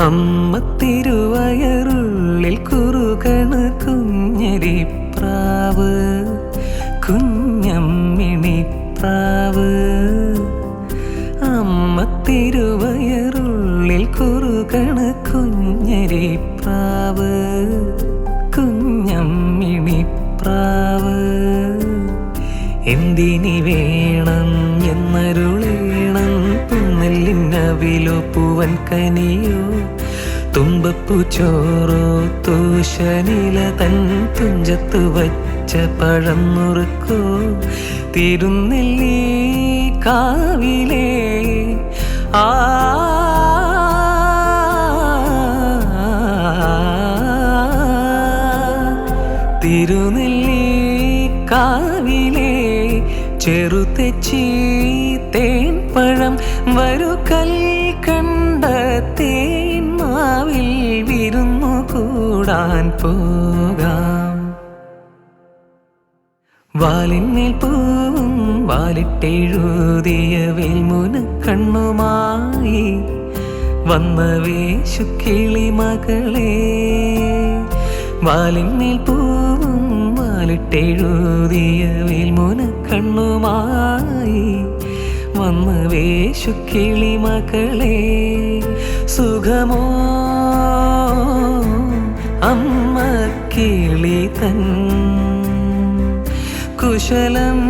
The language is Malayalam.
അമ്മ തിരുവയറുള്ളിൽ കുറുകണ് കുഞ്ഞരിപ്രാവ്, കുഞ്ഞമ്മിണിപ്രാവ്. അമ്മ തിരുവയറുള്ളിൽ കുറുകണ് കുഞ്ഞരിപ്രാവ്, കുഞ്ഞമ്മിണിപ്രാവ്. എന്തിനി വേണം എന്നരുളേണം, പുന്നെല്ലിനവിലോ പൂവൻ കനിയോ, തുമ്പപ്പൂ ചോറോ തൂശനില തൻ തുഞ്ചത്തു വച്ച പഴം നുറുക്കോ, തിരുനെല്ലി കാവിലേ ആ തിരുനെല്ലി കാവിലേ ചെറുതെച്ചി തേൻ പഴം വരുകൽ കണ്ട തേൻ മാവിൽ വിരുന്നു കൂടാൻ പോകാം. വാലിന്മേൽ പൂവും വാലിട്ടെഴുതിയ വേൽമുന കണ്ണുമായി വന്ന വേശുക്കിളി മകളെ, വാലിന്മേൽ പൂവും വാലിട്ടെഴുതിയ വേൽമുന കണ്ണുമായി വന്ന വേശുക്കിളി മകളെ, സുഖമോ അമ്മ കിളി തൻ കുശലം